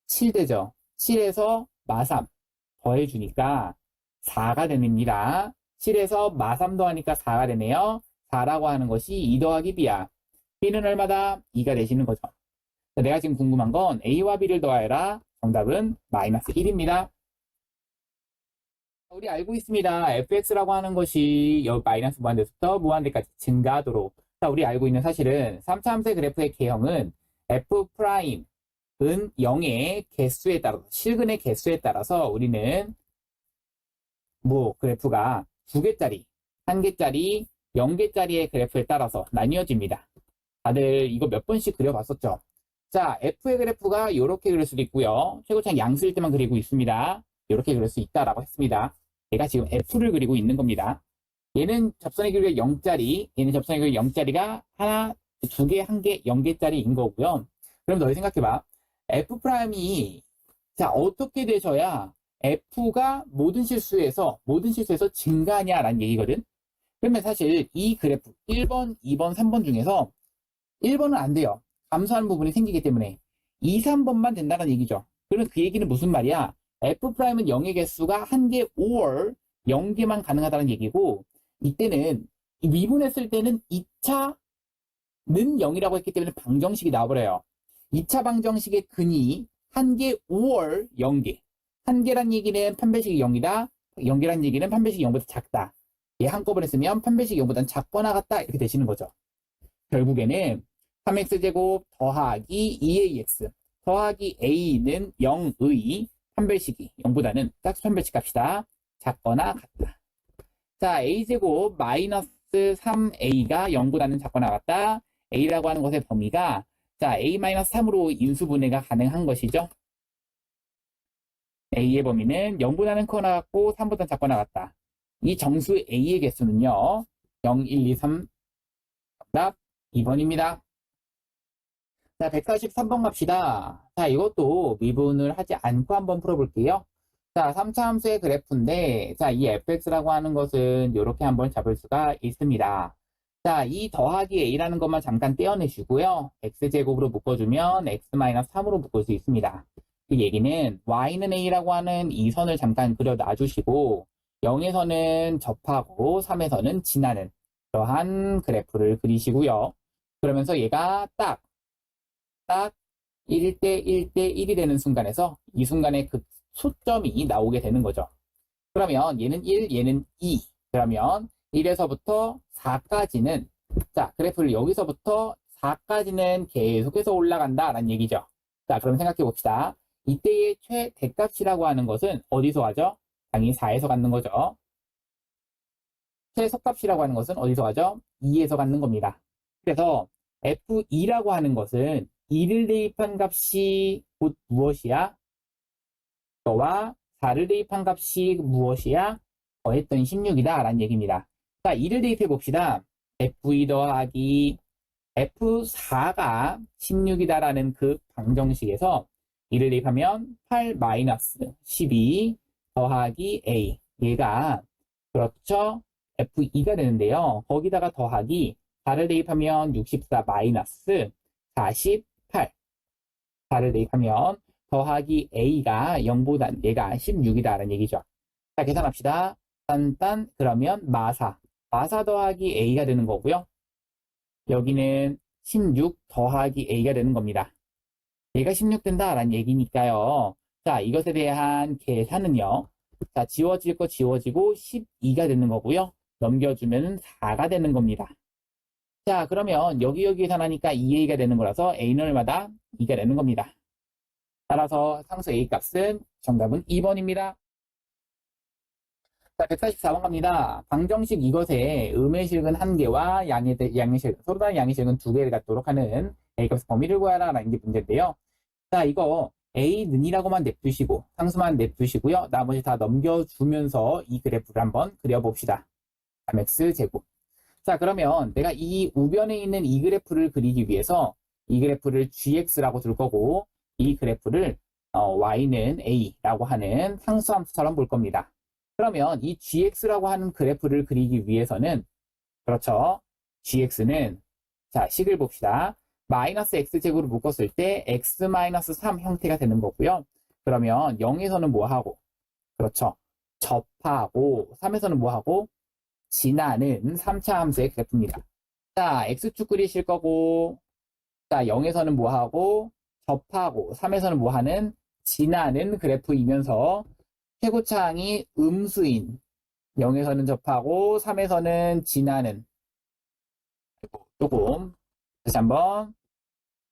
7 되죠. 7에서 마3 더해주니까 4가 됩니다. 7에서 마3 더하니까 4가 되네요. 4라고 하는 것이 2 더하기 b야. b는 얼마다? 2가 되시는 거죠. 내가 지금 궁금한 건 a와 b를 더하여라. 정답은 마이너스 1입니다. 우리 알고 있습니다. fx라고 하는 것이 여기 마이너스 무한대부터 무한대까지 증가하도록. 자, 우리 알고 있는 사실은 3차 함수의 그래프의 개형은 f'은 0의 개수에 따라서 실근의 개수에 따라서 우리는 그래프가 2개짜리, 1개짜리, 0개짜리의 그래프에 따라서 나뉘어집니다. 다들 이거 몇 번씩 그려봤었죠? 자, f의 그래프가 이렇게 그릴 수도 있고요. 최고창 양수일 때만 그리고 있습니다. 이렇게 그릴 수 있다라고 했습니다. 얘가 지금 f를 그리고 있는 겁니다. 얘는 접선의 길이가 0짜리, 얘는 접선의 길이가 0짜리가 하나, 2개, 1개, 0개짜리인 거고요. 그럼 너희 생각해봐. F'이 자 어떻게 되셔야 F가 모든 실수에서 증가하냐라는 얘기거든. 그러면 사실 이 그래프 1번, 2번, 3번 중에서 1번은 안 돼요. 감소하는 부분이 생기기 때문에 2, 3번만 된다는 얘기죠. 그러면 그 얘기는 무슨 말이야? F'은 0의 개수가 1개 or 0개만 가능하다는 얘기고 이때는 미분했을 때는 2차는 0이라고 했기 때문에 방정식이 나와버려요. 2차 방정식의 근이 1개 or 0개. 1개란 얘기는 판별식이 0이다. 0개란 얘기는 판별식이 0보다 작다. 얘 한꺼번에 쓰면 판별식이 0보다 작거나 같다. 이렇게 되시는 거죠. 결국에는 3x제곱 더하기 2ax 더하기 a는 0의 판별식이 0보다는 짝수 판별식 값이다. 작거나 같다. 자, a제곱 마이너스 3a가 0보다는 작거나 같다. a라고 하는 것의 범위가 자, a-3으로 인수분해가 가능한 것이죠. a의 범위는 0보다는 크거나 같고 3보다는 작거나 같다. 이 정수 a의 개수는요. 0, 1, 2, 3, 정답 2번입니다. 자, 143번 갑시다. 자, 이것도 미분을 하지 않고 한번 풀어볼게요. 자, 3차 함수의 그래프인데, 자, 이 fx라고 하는 것은 이렇게 한번 잡을 수가 있습니다. 자, 이 더하기 a라는 것만 잠깐 떼어내시고요. x제곱으로 묶어주면 x-3으로 묶을 수 있습니다. 그 얘기는 y는 a라고 하는 이 선을 잠깐 그려 놔주시고 0에서는 접하고 3에서는 지나는 그러한 그래프를 그리시고요. 그러면서 얘가 딱 1대 1대 1이 되는 순간에서 이 순간에 그 소점이 나오게 되는 거죠. 그러면 얘는 1, 얘는 2. 그러면 1에서부터 4까지는 자, 그래프를 여기서부터 4까지는 계속해서 올라간다라는 얘기죠. 자, 그럼 생각해 봅시다. 이때의 최대값이라고 하는 것은 어디서 가죠? 당연히 4에서 갖는 거죠. 최소값이라고 하는 것은 어디서 가죠? 2에서 갖는 겁니다. 그래서 F2라고 하는 것은 2를 대입한 값이 곧 무엇이야? 너와 4를 대입한 값이 무엇이야? 더했던 16이다 라는 얘기입니다. 자, 2를 대입해 봅시다. F2 더하기 F4가 16이다 라는 그 방정식에서 2를 대입하면 8 마이너스 12 더하기 A. 얘가 그렇죠? F2가 되는데요. 거기다가 더하기 4를 대입하면 64 마이너스 48. 4를 대입하면 더하기 A가 0보다 얘가 16이다라는 얘기죠. 자, 계산합시다. 딴딴 그러면 마사. 마사 더하기 A가 되는 거고요. 여기는 16 더하기 A가 되는 겁니다. 얘가 16 된다라는 얘기니까요. 자, 이것에 대한 계산은요. 자, 지워질 거 지워지고 12가 되는 거고요. 넘겨주면 4가 되는 겁니다. 자, 그러면 여기 계산하니까 2a가 되는 거라서 a는 얼마다? 2가 되는 겁니다. 따라서 상수 a 값은 정답은 2번입니다. 자, 144번 갑니다. 방정식 이것에 음의 실근 1개와 양의 실근, 서로 다른 양의 실근 2개를 갖도록 하는 a 값의 범위를 구하라 라는 게 문제인데요. 자, 이거 a는이라고만 냅두시고 상수만 냅두시고요. 나머지 다 넘겨주면서 이 그래프를 한번 그려봅시다. 3x 제곱. 자, 그러면 내가 이 우변에 있는 이 그래프를 그리기 위해서 이 그래프를 gx라고 둘 거고 이 그래프를 y는 a라고 하는 상수함수처럼 볼 겁니다. 그러면 이 gx라고 하는 그래프를 그리기 위해서는 그렇죠. gx는 자, 식을 봅시다. 마이너스 x제곱으로 묶었을 때 x-3 형태가 되는 거고요. 그러면 0에서는 뭐하고? 그렇죠. 접하고 3에서는 뭐하고? 지나는 3차 함수의 그래프입니다. 자, x축 그리실 거고 자, 0에서는 뭐하고? 접하고 3에서는 뭐하는? 지나는 그래프이면서 최고차항이 음수인 0에서는 접하고 3에서는 지나는 조금 다시 한번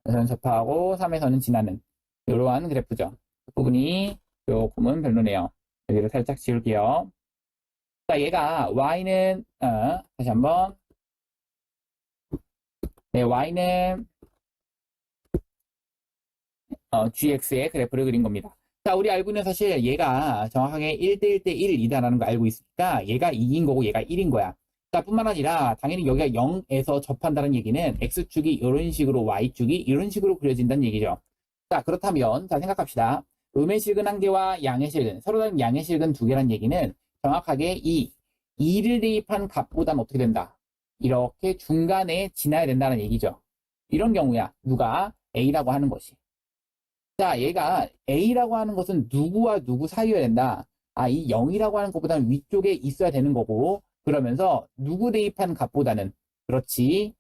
0에서는 접하고 3에서는 지나는 이러한 그래프죠. 그 부분이 조금은 별로네요. 여기를 살짝 지울게요. 자, 얘가 y는 다시 한번 네, y는 gx의 그래프를 그린 겁니다. 자, 우리 알고 있는 사실 얘가 정확하게 1대 1대 1이다라는 거 알고 있으니까 얘가 2인 거고 얘가 1인 거야. 자, 뿐만 아니라 당연히 여기가 0에서 접한다는 얘기는 x축이 이런 식으로 y축이 이런 식으로 그려진다는 얘기죠. 자, 그렇다면 자, 생각합시다. 음의 실근 1개와 양의 실근, 서로 다른 양의 실근 2개란 얘기는 정확하게 이 2를 대입한 값보다는 어떻게 된다? 이렇게 중간에 지나야 된다는 얘기죠. 이런 경우야. 누가? A라고 하는 것이. 자, 얘가 A라고 하는 것은 누구와 누구 사이여야 된다. 아, 이 0이라고 하는 것보다는 위쪽에 있어야 되는 거고, 그러면서 누구 대입한 값보다는, 그렇지.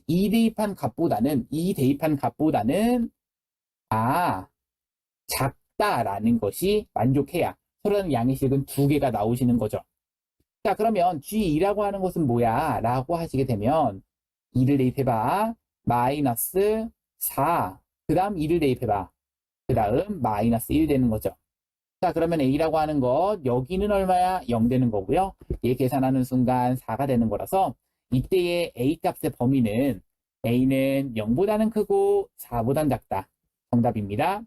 2 대입한 값보다는, 작다라는 것이 만족해야 서로 다른 양의 식은 2개가 나오시는 거죠. 자, 그러면 G2라고 하는 것은 뭐야? 라고 하시게 되면 2를 대입해봐. 마이너스 4. 그 다음 2를 대입해봐. 그 다음 마이너스 1 되는 거죠. 자, 그러면 A라고 하는 것 여기는 얼마야? 0 되는 거고요. 얘 계산하는 순간 4가 되는 거라서 이때의 A 값의 범위는 A는 0보다는 크고 4보다는 작다. 정답입니다.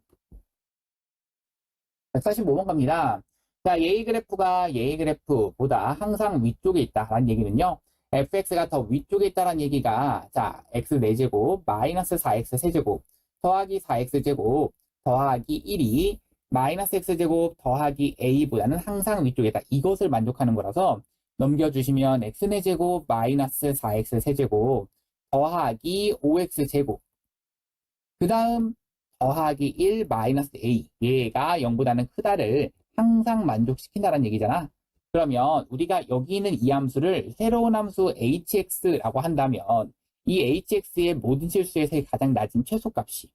145번 갑니다. 자, 얘의 그래프가 얘의 그래프보다 항상 위쪽에 있다라는 얘기는요. fx가 더 위쪽에 있다는 얘기가, 자, x 4제곱 마이너스 4x 세제곱 더하기 4x 제곱 더하기 1이 마이너스 x제곱 더하기 a보다는 항상 위쪽에 있다. 이것을 만족하는 거라서 넘겨주시면 x 4제곱 마이너스 4x 세제곱 더하기 5x 제곱 그 다음 더하기 1 마이너스 a 얘가 0보다는 크다를 항상 만족시킨다는 얘기잖아. 그러면 우리가 여기 있는 이 함수를 새로운 함수 hx라고 한다면 이 hx의 모든 실수에서의 가장 낮은 최소값이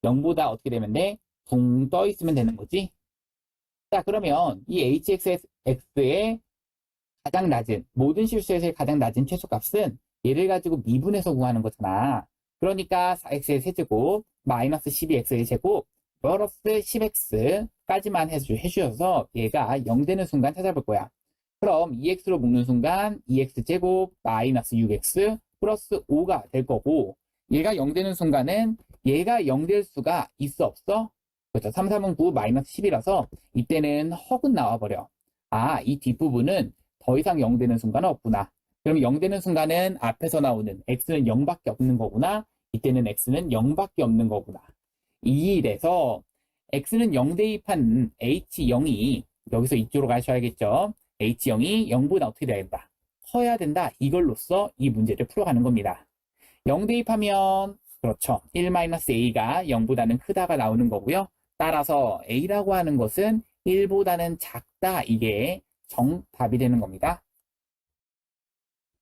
0보다 어떻게 되면 돼? 붕 떠 있으면 되는 거지. 자, 그러면 이 hx의 가장 낮은 모든 실수에서의 가장 낮은 최소값은 얘를 가지고 미분해서 구하는 거잖아. 그러니까 4x의 세제곱 마이너스 12x의 제곱 플러스 10x까지만 해주셔서 얘가 0 되는 순간 찾아볼 거야. 그럼 2x로 묶는 순간 2x제곱 마이너스 6x 플러스 5가 될 거고 얘가 0 되는 순간은 얘가 0 될 수가 있어 없어? 그렇죠. 3, 3은 9 마이너스 10이라서 이때는 헉은 나와버려. 아, 이 뒷부분은 더 이상 0 되는 순간은 없구나. 그럼 0 되는 순간은 앞에서 나오는 x는 0밖에 없는 거구나. 이때는 x는 0밖에 없는 거구나. 이래서 x는 0 대입한 h0이 여기서 이쪽으로 가셔야겠죠. h0이 0보다 어떻게 돼야 된다? 커야 된다. 이걸로써 이 문제를 풀어가는 겁니다. 0 대입하면 그렇죠. 1-a가 0보다는 크다가 나오는 거고요. 따라서 a라고 하는 것은 1보다는 작다. 이게 정답이 되는 겁니다.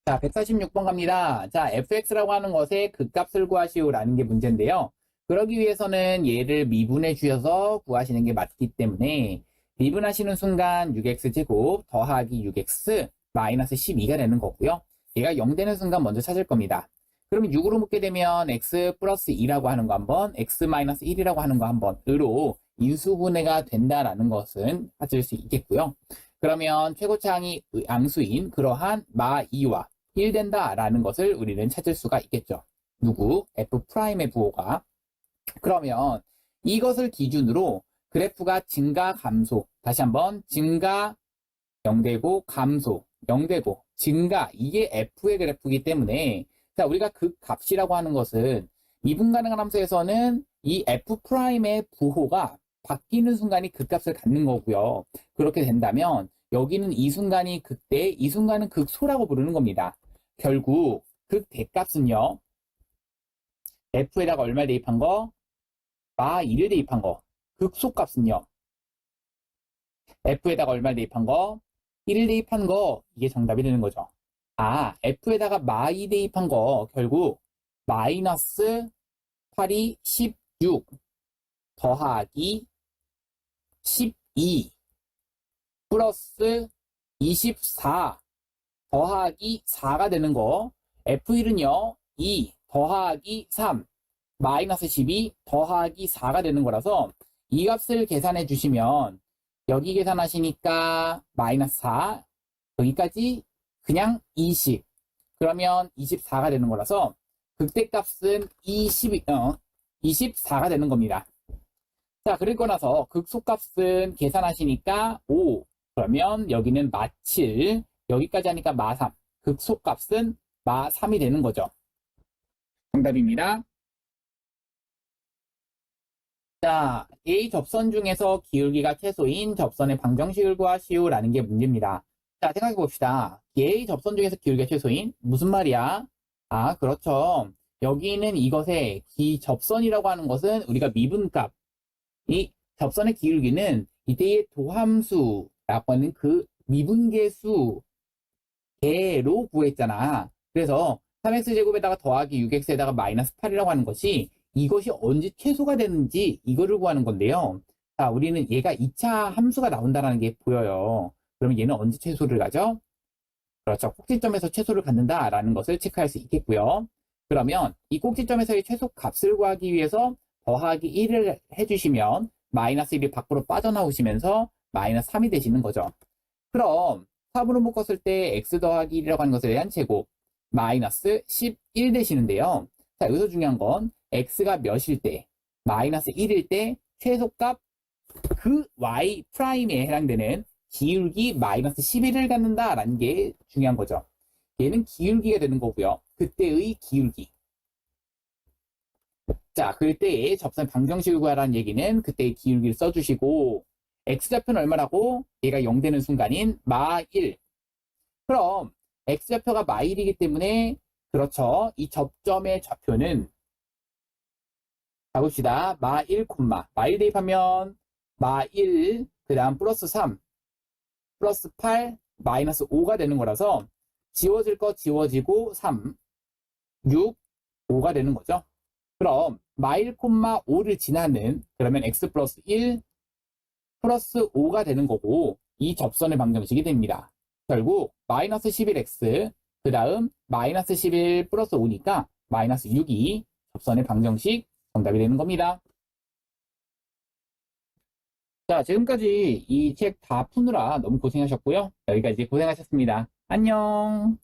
자, 146번 갑니다. 자, fx라고 하는 것의 극값을 구하시오라는 게 문제인데요. 그러기 위해서는 얘를 미분해 주셔서 구하시는 게 맞기 때문에 미분하시는 순간 6x제곱 더하기 6x 마이너스 12가 되는 거고요. 얘가 0 되는 순간 먼저 찾을 겁니다. 그러면 6으로 묶게 되면 x 플러스 2라고 하는 거 한번, x 마이너스 1이라고 하는 거 한번으로 인수분해가 된다라는 것은 찾을 수 있겠고요. 그러면 최고차항이 양수인 그러한 마 2와 1 된다라는 것을 우리는 찾을 수가 있겠죠. 누구? F'의 부호가. 그러면 이것을 기준으로 그래프가 증가, 감소. 다시 한번 증가 0되고 감소 0되고 증가. 이게 F의 그래프이기 때문에 자, 우리가 그 값이라고 하는 것은 미분 가능한 함수에서는 이 F'의 부호가 바뀌는 순간이 극값을 갖는 거고요. 그렇게 된다면 여기는 이 순간이 극대, 이 순간은 극소라고 부르는 겁니다. 결국 극대값은요. F에다가 얼마 대입한 거? 마 2를 대입한 거. 극소값은요. F에다가 얼마 대입한 거? 1을 대입한 거. 이게 정답이 되는 거죠. 아, F에다가 마 2 대입한 거 결국 마이너스 8이 16 더하기 12 플러스 24 더하기 4가 되는 거. F1은요 2 더하기 3 마이너스 12 더하기 4가 되는 거라서 이 값을 계산해 주시면 여기 계산하시니까 마이너스 4 여기까지 그냥 20 그러면 24가 되는 거라서 극대값은 24가 되는 겁니다. 자, 그리고 나서 극소값은 계산하시니까 5 그러면 여기는 마 7 여기까지 하니까 마 3 극소값은 마 3이 되는 거죠. 정답입니다. 자, A 접선 중에서 기울기가 최소인 접선의 방정식을 구하시오라는 게 문제입니다. 자, 생각해 봅시다. A 접선 중에서 기울기가 최소인 무슨 말이야? 아, 그렇죠. 여기는 이것의 기접선이라고 하는 것은 우리가 미분값 이 접선의 기울기는 이때의 도함수라고 하는 그 미분계수 개로 구했잖아. 그래서 3x제곱에다가 더하기 6x에다가 마이너스 8이라고 하는 것이 이것이 언제 최소가 되는지 이거를 구하는 건데요. 자, 우리는 얘가 2차 함수가 나온다는 게 보여요. 그러면 얘는 언제 최소를 가죠? 그렇죠. 꼭지점에서 최소를 갖는다라는 것을 체크할 수 있겠고요. 그러면 이 꼭지점에서의 최소 값을 구하기 위해서 더하기 1을 해주시면 마이너스 1이 밖으로 빠져나오시면서 마이너스 3이 되시는 거죠. 그럼 3으로 묶었을 때 x 더하기 1이라고 하는 것에 대한 제곱 마이너스 11 되시는데요. 자, 여기서 중요한 건 x가 몇일 때 마이너스 1일 때 최소값 그 y 프라임에 해당되는 기울기 마이너스 11을 갖는다라는 게 중요한 거죠. 얘는 기울기가 되는 거고요. 그때의 기울기. 자, 그때의 접선의 방정식을 구하라는 얘기는 그때의 기울기를 써주시고 x좌표는 얼마라고? 얘가 0 되는 순간인 마1. 그럼 x좌표가 마1이기 때문에 그렇죠. 이 접점의 좌표는 가봅시다. 마1, 마1 대입하면 마1, 그 다음 플러스 3, 플러스 8, 마이너스 5가 되는 거라서 지워질 거 지워지고 3, 6, 5가 되는 거죠. 그럼 마1, 5를 지나는 그러면 x 플러스 1 플러스 5가 되는 거고 이 접선의 방정식이 됩니다. 결국 마이너스 11x 그 다음 마이너스 11 플러스 5니까 마이너스 6이 접선의 방정식 정답이 되는 겁니다. 자, 지금까지 이 책 다 푸느라 너무 고생하셨고요. 여기까지 고생하셨습니다. 안녕.